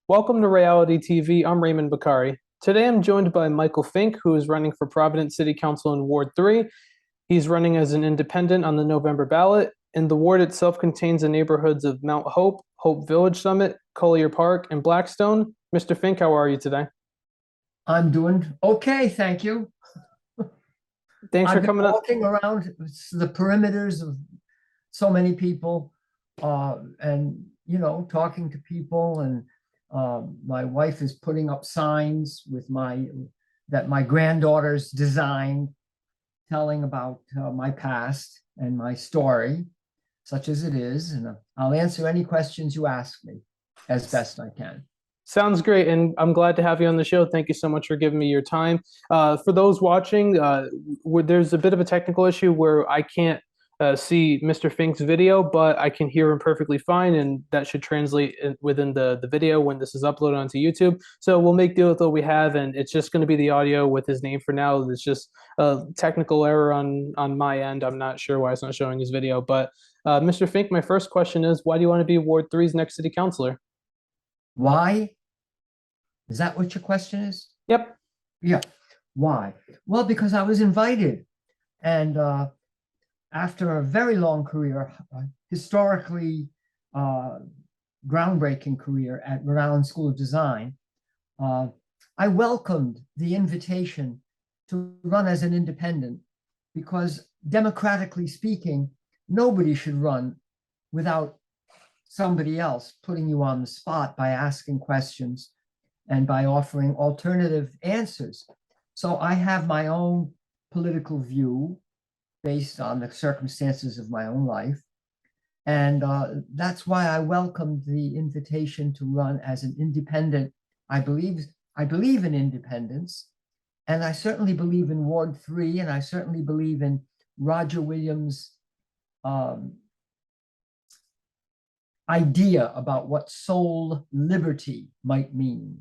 Welcome to Ray-ality TV. I'm Raymond Bakari. Today I'm joined by Michael Fink, who is running for Providence City Council in Ward 3. He's running as an independent on the November ballot, and the ward itself contains the neighborhoods of Mount Hope, Hope Village Summit, Collier Park, and Blackstone. Mr. Fink, how are you today? I'm doing okay, thank you. Thanks for I've been coming up. walking around the perimeters of so many people, and talking to people. And my wife is putting up signs with my granddaughters designed, telling about my past and my story, such as it is. And I'll answer any questions you ask me as best I can. Sounds great, and I'm glad to have you on the show. Thank you so much for giving me your time. For those watching, there's a bit of a technical issue where I can't see Mr. Fink's video, but I can hear him perfectly fine, and that should translate within the video when this is uploaded onto YouTube. So we'll make do with what we have, and it's just going to be the audio with his name for now. It's just a technical error on my end. I'm not sure why it's not showing his video, but Mr. Fink, my first question is, why do you want to be Ward 3's next city councilor? Why? Is that what your question is? Yep. Yeah. Why? Well, because I was invited. And after a very long career, historically groundbreaking career at Rhode Island School of Design, I welcomed the invitation to run as an independent because, democratically speaking, nobody should run without somebody else putting you on the spot by asking questions and by offering alternative answers. So I have my own political view based on the circumstances of my own life. And that's why I welcomed the invitation to run as an independent. I believe in independence, and I certainly believe in Ward 3, and I certainly believe in Roger Williams' idea about what soul liberty might mean.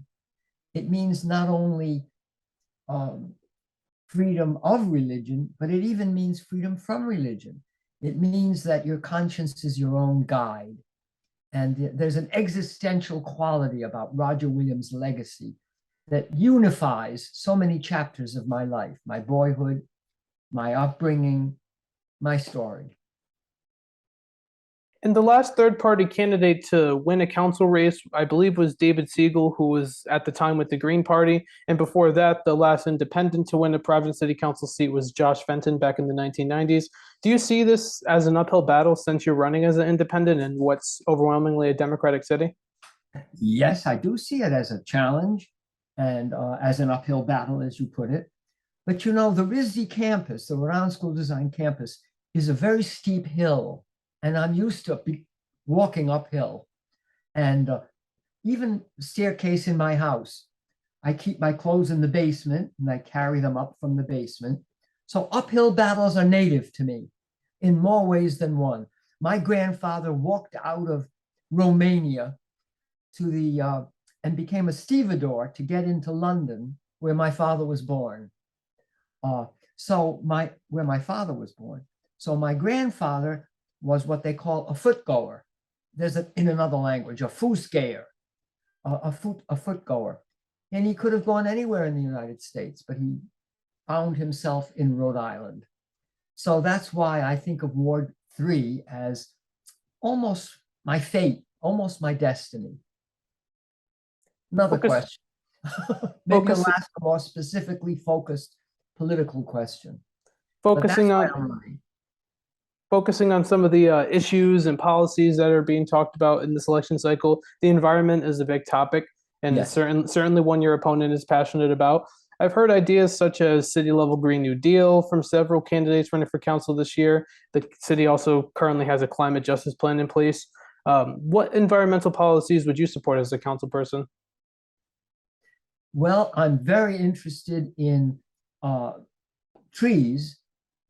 It means not only freedom of religion, but it even means freedom from religion. It means that your conscience is your own guide. And there's an existential quality about Roger Williams' legacy that unifies so many chapters of my life, my boyhood, my upbringing, my story. And the last third-party candidate to win a council race, I believe, was David Siegel, who was at the time with the Green Party. And before that, the last independent to win a Providence City Council seat was Josh Fenton back in the 1990s. Do you see this as an uphill battle since you're running as an independent in what's overwhelmingly a Democratic city? Yes, I do see it as a challenge and as an uphill battle, as you put it. But the RISD campus, the Rhode Island School of Design campus, is a very steep hill. And I'm used to walking uphill. And even staircase in my house, I keep my clothes in the basement and I carry them up from the basement. So uphill battles are native to me in more ways than one. My grandfather walked out of Romania to and became a stevedore to get into London, where my father was born. Where my father was born. So my grandfather was what they call a footgoer. There's in another language, a fußgänger, a footgoer. And he could have gone anywhere in the United States, but he found himself in Rhode Island. So that's why I think of Ward 3 as almost my fate, almost my destiny. Another question. Maybe a last, more specifically focused political question. Focusing on some of the issues and policies that are being talked about in this election cycle, the environment is a big topic, and yes, it's certainly one your opponent is passionate about. I've heard ideas such as city-level Green New Deal from several candidates running for council this year. The city also currently has a climate justice plan in place. What environmental policies would you support as a council person? Well, I'm very interested in trees,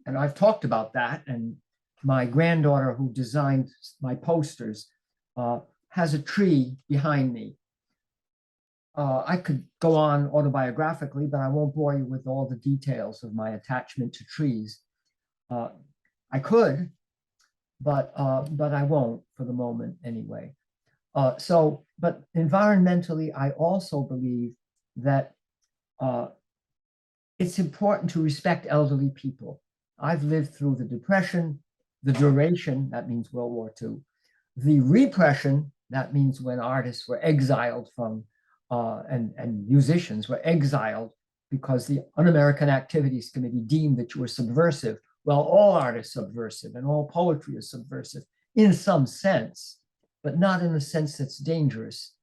and I've talked about that. And my granddaughter, who designed my posters, has a tree behind me. I could go on autobiographically, but I won't bore you with all the details of my attachment to trees. I could, but I won't for the moment anyway. But environmentally, I also believe that it's important to respect elderly people. I've lived through the Depression, the duration, that means World War II, the repression, that means when artists were exiled from, and musicians were exiled because the Un-American Activities Committee deemed that you were subversive. Well, all art is subversive and all poetry is subversive in some sense, but not in the sense that's dangerous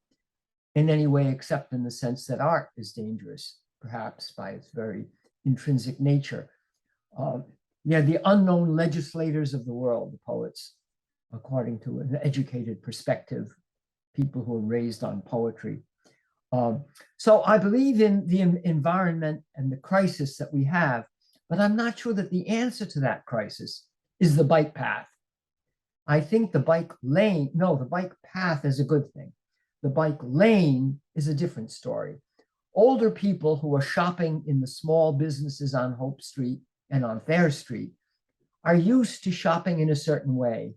in any way except in the sense that art is dangerous, perhaps by its very intrinsic nature. They're the unknown legislators of the world, the poets, according to an educated perspective, people who are raised on poetry. So I believe in the environment and the crisis that we have, but I'm not sure that the answer to that crisis is the bike path. I think the bike lane, no, the bike path is a good thing. The bike lane is a different story. Older people who are shopping in the small businesses on Hope Street and on Fair Street are used to shopping in a certain way.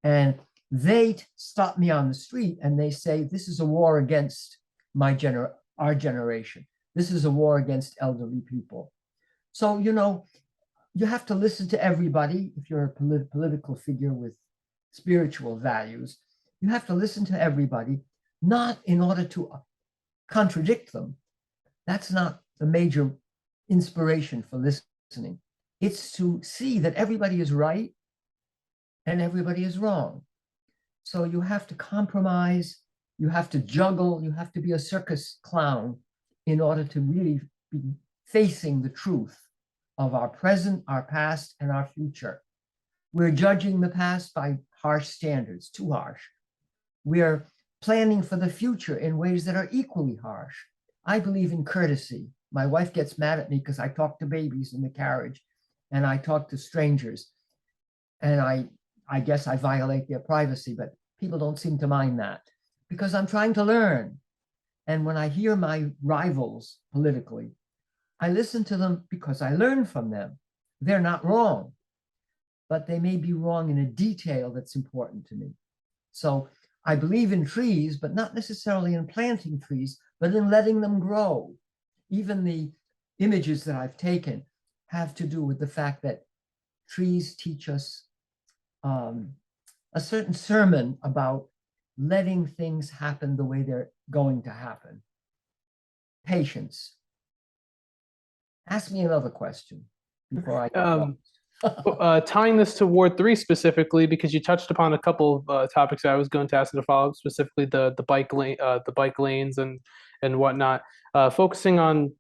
And they stop me on the street and they say, this is a war against our generation. This is a war against elderly people. So, you know, you have to listen to everybody. If you're a political figure with spiritual values, you have to listen to everybody, not in order to contradict them. That's not the major inspiration for listening. It's to see that everybody is right and everybody is wrong. So you have to compromise, you have to juggle, you have to be a circus clown in order to really be facing the truth of our present, our past, and our future. We're judging the past by harsh standards, too harsh. We're planning for the future in ways that are equally harsh. I believe in courtesy. My wife gets mad at me because I talk to babies in the carriage and I talk to strangers. And I guess I violate their privacy, but people don't seem to mind that because I'm trying to learn. And when I hear my rivals politically, I listen to them because I learn from them. They're not wrong, but they may be wrong in a detail that's important to me. So I believe in trees, but not necessarily in planting trees, but in letting them grow. Even the images that I've taken have to do with the fact that trees teach us a certain sermon about letting things happen the way they're going to happen. Patience. Ask me another question before I tying this to Ward 3 specifically, because you touched upon a couple of topics I was going to ask in a follow-up, specifically the bike lanes and whatnot. Focusing on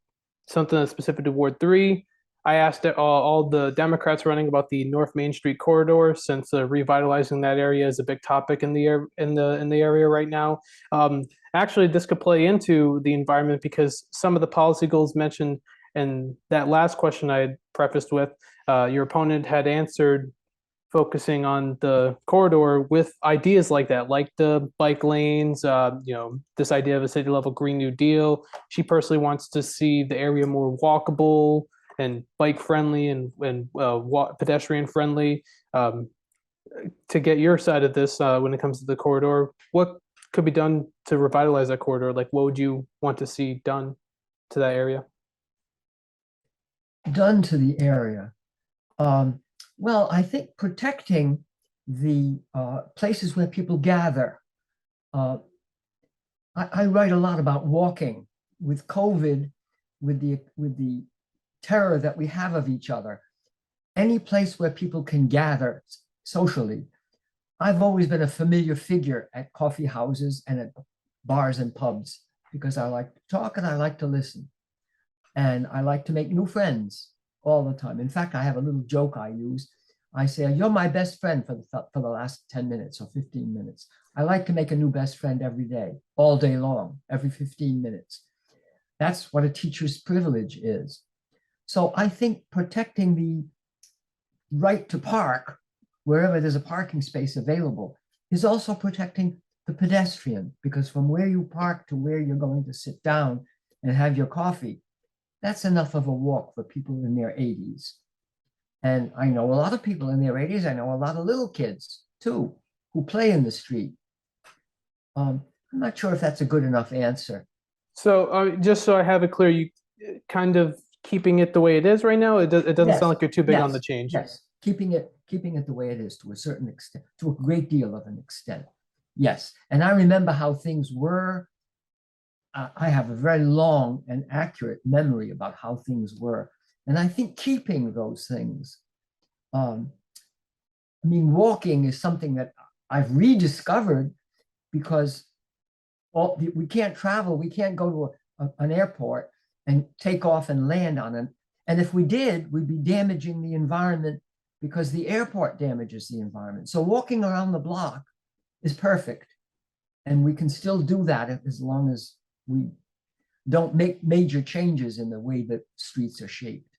something that's specific to Ward 3, I asked all the Democrats running about the North Main Street corridor, since revitalizing that area is a big topic in the area right now. Actually, this could play into the environment because some of the policy goals mentioned in that last question I had prefaced with, your opponent had answered focusing on the corridor with ideas like that, like the bike lanes, this idea of a city level Green New Deal. She personally wants to see the area more walkable and bike friendly and pedestrian friendly. To get your side of this when it comes to the corridor, what could be done to revitalize that corridor? Like, what would you want to see done to that area? Done to the area. Well, I think protecting the places where people gather. I write a lot about walking. With COVID, with the terror that we have of each other, any place where people can gather socially. I've always been a familiar figure at coffee houses and at bars and pubs because I like to talk and I like to listen. And I like to make new friends all the time. In fact, I have a little joke I use. I say, you're my best friend for the last 10 minutes or 15 minutes. I like to make a new best friend every day, all day long, every 15 minutes. That's what a teacher's privilege is. So I think protecting the right to park, wherever there's a parking space available, is also protecting the pedestrian, because from where you park to where you're going to sit down and have your coffee, that's enough of a walk for people in their 80s. And I know a lot of people in their 80s. I know a lot of little kids too, who play in the street. I'm not sure if that's a good enough answer. So just so I have it clear, you kind of keeping it the way it is right now. It doesn't sound Yes, like you're too big on the yes, change. yes. Keeping it the way it is to a certain extent, to a great deal of an extent. Yes. And I remember how things were. I have a very long and accurate memory about how things were. And I think keeping those things, um, I mean, walking is something that I've rediscovered because we can't travel. We can't go to an airport and take off and land on it. And if we did, we'd be damaging the environment because the airport damages the environment. So walking around the block is perfect. And we can still do that as long as we don't make major changes in the way that streets are shaped.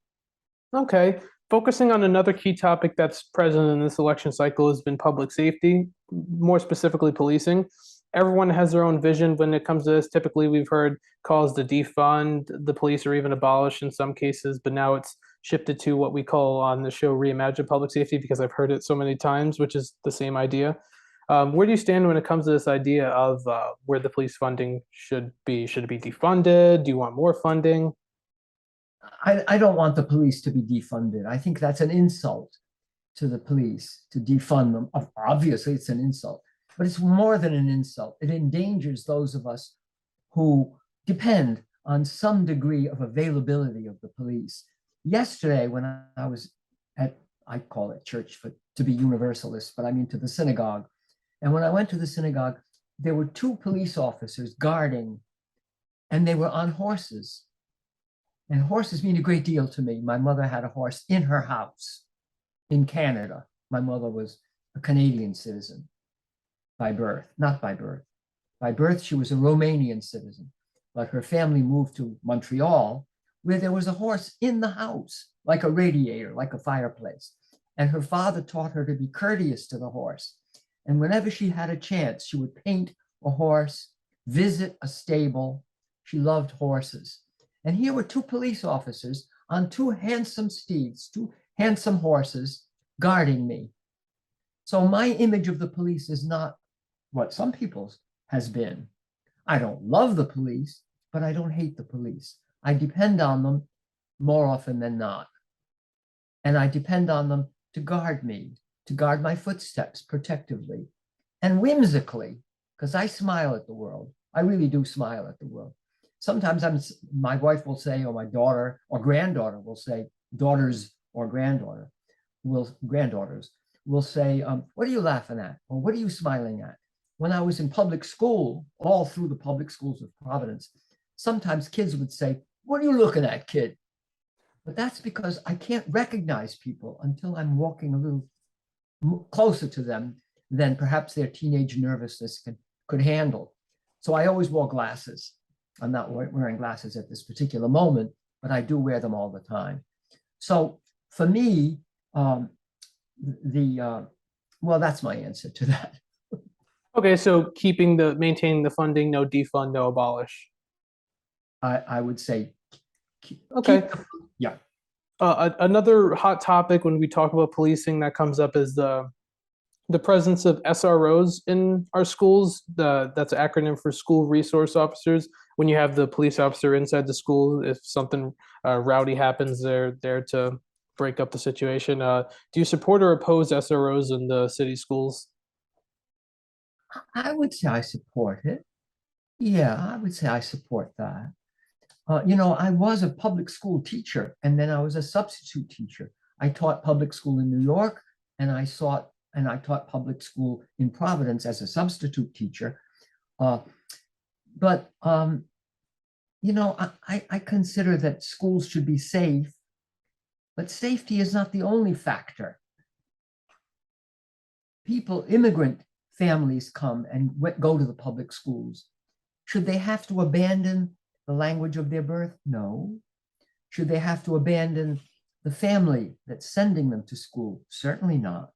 Okay. Focusing on another key topic that's present in this election cycle has been public safety, more specifically policing. Everyone has their own vision when it comes to this. Typically, we've heard calls to defund the police or even abolish in some cases, but now it's shifted to what we call on the show reimagine public safety because I've heard it so many times, which is the same idea. Where do you stand when it comes to this idea of where the police funding should be? Should it be defunded? Do you want more funding? I don't want the police to be defunded. I think that's an insult to the police to defund them. Obviously, it's an insult, but it's more than an insult. It endangers those of us who depend on some degree of availability of the police. Yesterday, when I was at, I call it church to be universalist, but I mean to the synagogue. And when I went to the synagogue, there were two police officers guarding, and they were on horses. And horses mean a great deal to me. My mother had a horse in her house in Canada. My mother was a Canadian citizen by birth, not by birth. By birth, she was a Romanian citizen, but her family moved to Montreal, where there was a horse in the house, like a radiator, like a fireplace. And her father taught her to be courteous to the horse. And whenever she had a chance, she would paint a horse, visit a stable. She loved horses. And here were two police officers on two handsome steeds, two handsome horses guarding me. So my image of the police is not what some people's has been. I don't love the police, but I don't hate the police. I depend on them more often than not. And I depend on them to guard me, to guard my footsteps protectively and whimsically, because I smile at the world. I really do smile at the world. Sometimes my wife will say, or my daughter or granddaughter will say, daughters or granddaughters will say, what are you laughing at? Or what are you smiling at? When I was in public school, all through the public schools of Providence, sometimes kids would say, what are you looking at, kid? But that's because I can't recognize people until I'm walking a little closer to them than perhaps their teenage nervousness could handle. So I always wore glasses. I'm not wearing glasses at this particular moment, but I do wear them all the time. So for me, well, that's my answer to that. Okay, so maintaining the funding, no defund, no abolish. I would say, Okay. Yeah. Another hot topic when we talk about policing that comes up is the presence of SROs in our schools. That's an acronym for school resource officers. When you have the police officer inside the school, if something rowdy happens, they're there to break up the situation. Do you support or oppose SROs in the city schools? I would say I support it. Yeah, I would say I support that. I was a public school teacher, and then I was a substitute teacher. I taught public school in New York, and I taught public school in Providence as a substitute teacher. But I consider that schools should be safe, but safety is not the only factor. Immigrant families come and go to the public schools. Should they have to abandon the language of their birth? No. Should they have to abandon the family that's sending them to school? Certainly not.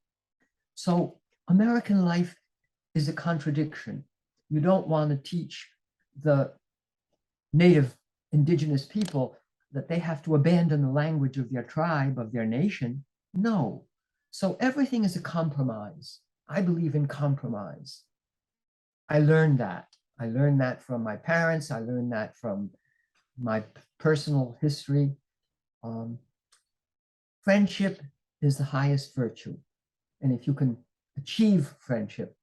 So American life is a contradiction. You don't want to teach the native indigenous people that they have to abandon the language of their tribe, of their nation. No. So everything is a compromise. I believe in compromise. I learned that. I learned that from my parents. I learned that from my personal history. Um, Friendship is the highest virtue. And if you can achieve friendship,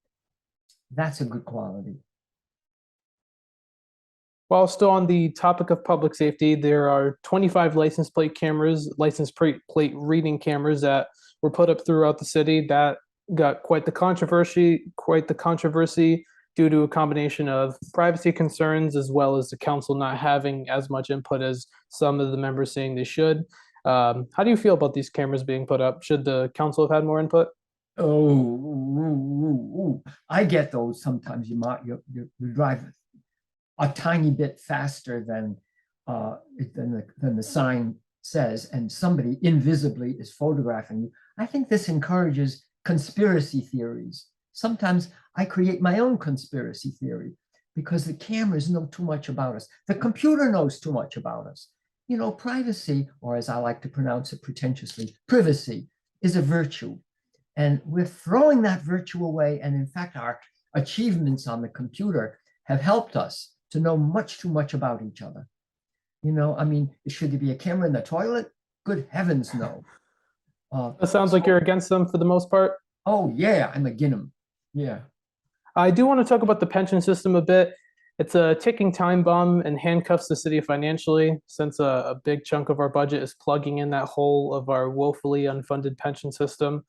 that's a good quality. While still on the topic of public safety, there are 25 license plate reading cameras that were put up throughout the city. That got quite the controversy due to a combination of privacy concerns as well as the council not having as much input as some of the members saying they should. How do you feel about these cameras being put up? Should the council have had more input? Oh, I get those sometimes. You drive a tiny bit faster than the sign says, and somebody invisibly is photographing you. I think this encourages conspiracy theories. Sometimes I create my own conspiracy theory because the cameras know too much about us. The computer knows too much about us. You know, privacy, or as I like to pronounce it pretentiously, privacy, is a virtue. And we're throwing that virtue away. And in fact, our achievements on the computer have helped us to know much too much about each other. You know, I mean, should there be a camera in the toilet? Good heavens, no. It sounds like you're against them for the most part. Oh, yeah, I'm against them. Yeah. I do want to talk about the pension system a bit. It's a ticking time bomb and handcuffs the city financially, since a big chunk of our budget is plugging in that hole of our woefully unfunded pension system.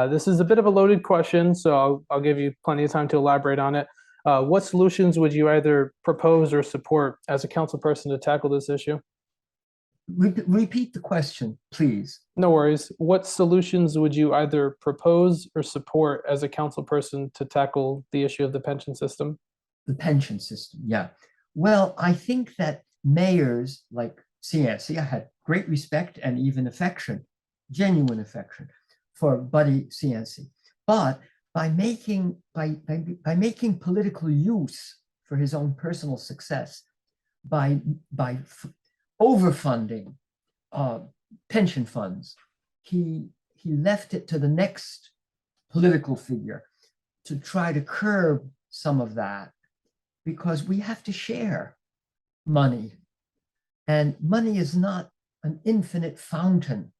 This is a bit of a loaded question, so I'll give you plenty of time to elaborate on it. What solutions would you either propose or support as a council person to tackle this issue? Repeat the question, please. No worries. What solutions would you either propose or support as a council person to tackle the issue of the pension system? The pension system, yeah. Well, I think that mayors like Cianci, I had great respect and even affection, genuine affection for Buddy Cianci. But by making political use for his own personal success, by overfunding pension funds, he left it to the next political figure to try to curb some of that, because we have to share money, and money is not an infinite fountain.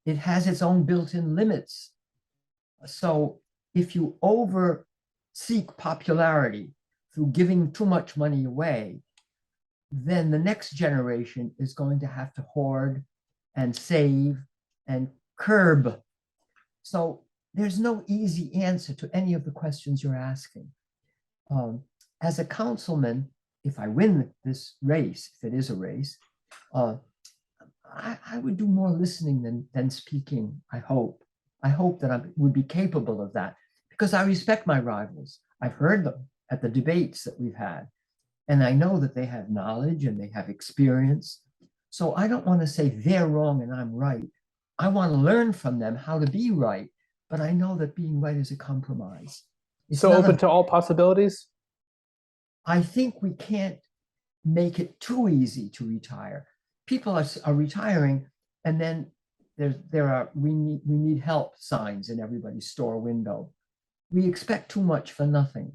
It has its own built-in limits. So if you over seek popularity through giving too much money away, then the next generation is going to have to hoard and save and curb. So there's no easy answer to any of the questions you're asking. As a councilman, if I win this race, if it is a race, I would do more listening than speaking, I hope. I hope that I would be capable of that, because I respect my rivals. I've heard them at the debates that we've had, and I know that they have knowledge and they have experience. So I don't want to say they're wrong and I'm right. I want to learn from them how to be right, but I know that being right is a compromise. So open to all possibilities? I think we can't make it too easy to retire. People are retiring, and then there are we need help signs in everybody's store window. We expect too much for nothing.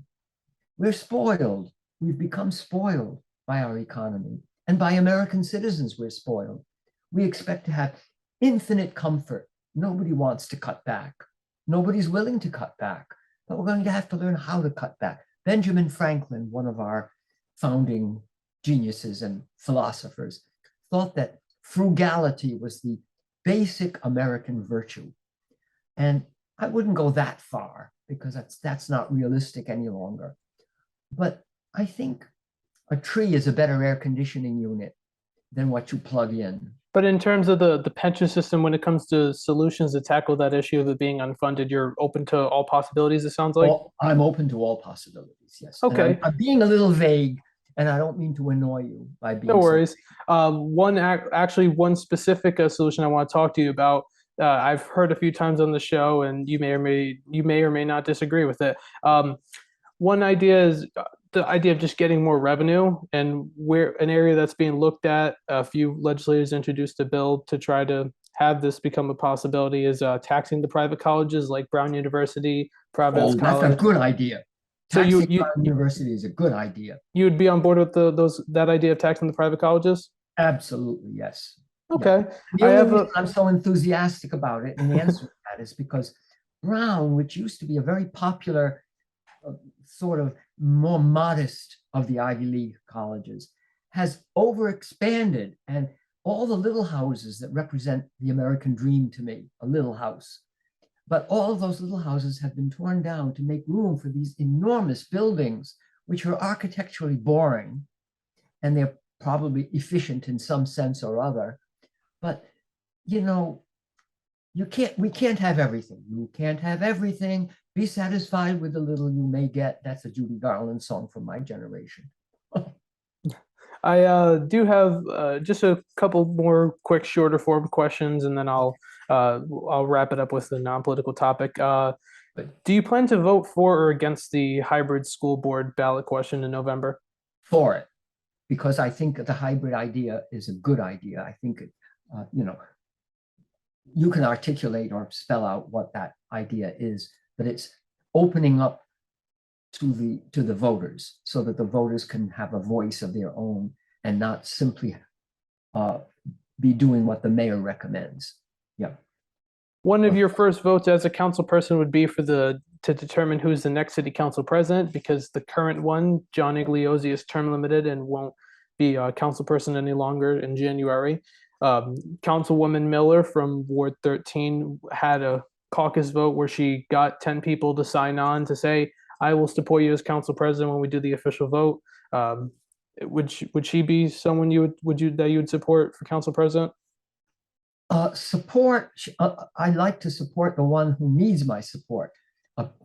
We're spoiled. We've become spoiled by our economy, and by American citizens, we're spoiled. We expect to have infinite comfort. Nobody wants to cut back. Nobody's willing to cut back, but we're going to have to learn how to cut back. Benjamin Franklin, one of our founding geniuses and philosophers, thought that frugality was the basic American virtue. And I wouldn't go that far, because that's not realistic any longer. But I think a tree is a better air conditioning unit than what you plug in. But in terms of the pension system, when it comes to solutions to tackle that issue of it being unfunded, you're open to all possibilities, it sounds like? Well, I'm open to all possibilities, yes. Okay. I'm being a little vague, and I don't mean to annoy you by being No worries. One specific solution I want to talk to you about, I've heard a few times on the show, and you may or may not disagree with it. One idea is the idea of just getting more revenue, and where an area that's being looked at, a few legislators introduced a bill to try to have this become a possibility, is taxing the private colleges like Brown University, Providence College. That's a good idea. So Taxing private university is a good idea. you would be on board with that idea of taxing the private colleges? Absolutely, yes. Okay. Yeah. The I only have reason I'm so enthusiastic about it, and the answer to that is because Brown, which used to be a very popular, sort of more modest of the Ivy League colleges, has overexpanded, and all the little houses that represent the American dream to me, a little house. But all of those little houses have been torn down to make room for these enormous buildings, which are architecturally boring, and they're probably efficient in some sense or other. But, you know, we can't have everything. You can't have everything. Be satisfied with the little you may get. That's a Judy Garland song from my generation. I do have just a couple more quick, shorter form questions, and then I'll wrap it up with the non-political topic. Do you plan to vote for or against the hybrid school board ballot question in November? For it, because I think the hybrid idea is a good idea. I think, you can articulate or spell out what that idea is, but it's opening up to the voters so that the voters can have a voice of their own and not simply be doing what the mayor recommends. Yeah. One of your first votes as a council person would be to determine who's the next city council president, because the current one, John Igliozzi, is term limited and won't be a council person any longer in January. Councilwoman Miller from Ward 13 had a caucus vote where she got 10 people to sign on to say, I will support you as council president when we do the official vote. Would she be someone you would support for council president? Support. I like to support the one who needs my support.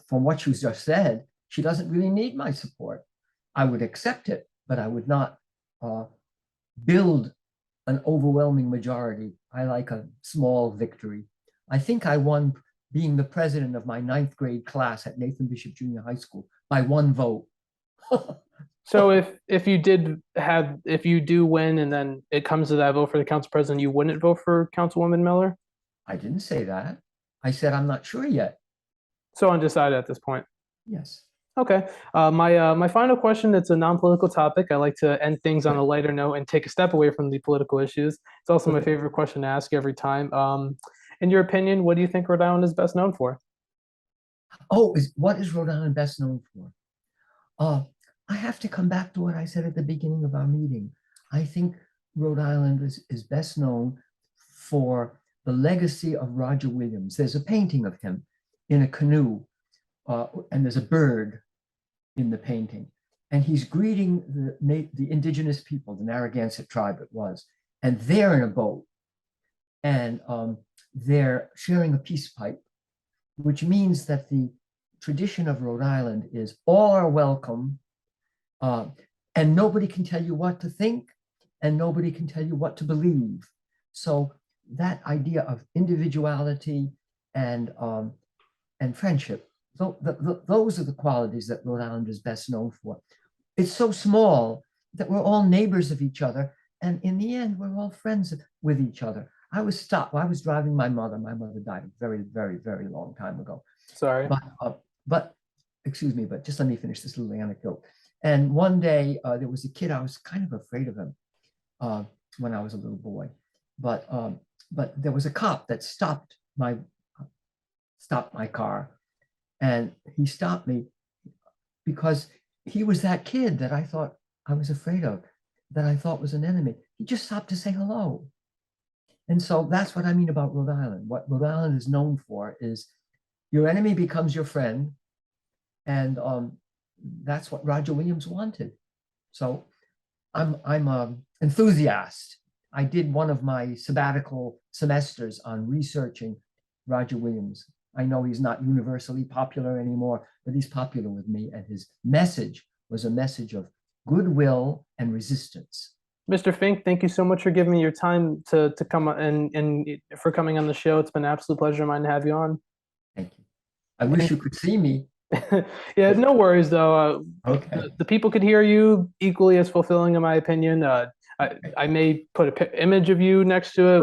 From what you just said, she doesn't really need my support. I would accept it, but I would not build an overwhelming majority. I like a small victory. I think I won being the president of my 9th grade class at Nathan Bishop Junior High School by 1 vote. So if you do win and then it comes to that vote for the council president, you wouldn't vote for Councilwoman Miller? I didn't say that. I said I'm not sure yet. So undecided at this point. Yes. Okay. My final question, it's a non-political topic. I like to end things on a lighter note and take a step away from the political issues. It's also my favorite question to ask every time. In your opinion, what do you think Rhode Island is best known for? Oh, what is Rhode Island best known for? I have to come back to what I said at the beginning of our meeting. I think Rhode Island is best known for the legacy of Roger Williams. There's a painting of him in a canoe, and there's a bird in the painting. And he's greeting the indigenous people, the Narragansett tribe it was, and they're in a boat. And they're sharing a peace pipe, which means that the tradition of Rhode Island is all are welcome, and nobody can tell you what to think, and nobody can tell you what to believe. So that idea of individuality and friendship, those are the qualities that Rhode Island is best known for. It's so small that we're all neighbors of each other, and in the end, we're all friends with each other. I was driving my mother. My mother died a very, very, very long time ago. Sorry. But excuse me, but just let me finish this little anecdote. And one day there was a kid, I was kind of afraid of him when I was a little boy. But there was a cop that stopped my car. And he stopped me because he was that kid that I thought I was afraid of, that I thought was an enemy. He just stopped to say hello. And so that's what I mean about Rhode Island. What Rhode Island is known for is your enemy becomes your friend. And that's what Roger Williams wanted. So I'm an enthusiast. I did one of my sabbatical semesters on researching Roger Williams. I know he's not universally popular anymore, but he's popular with me. And his message was a message of goodwill and resistance. Mr. Fink, thank you so much for giving me your time to come and for coming on the show. It's been an absolute pleasure of mine to have you on. Thank you. I wish you could see me. Yeah, no worries though. Okay. The people could hear you equally as fulfilling, in my opinion. I may put an image of you next to it.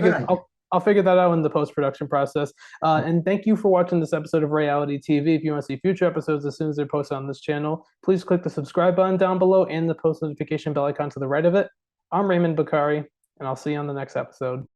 Good. I'll I'll figure that out in the post-production process. And thank you for watching this episode of Ray-ality TV. If you want to see future episodes as soon as they're posted on this channel, please click the subscribe button down below and the post notification bell icon to the right of it. I'm Raymond Bakari, and I'll see you on the next episode.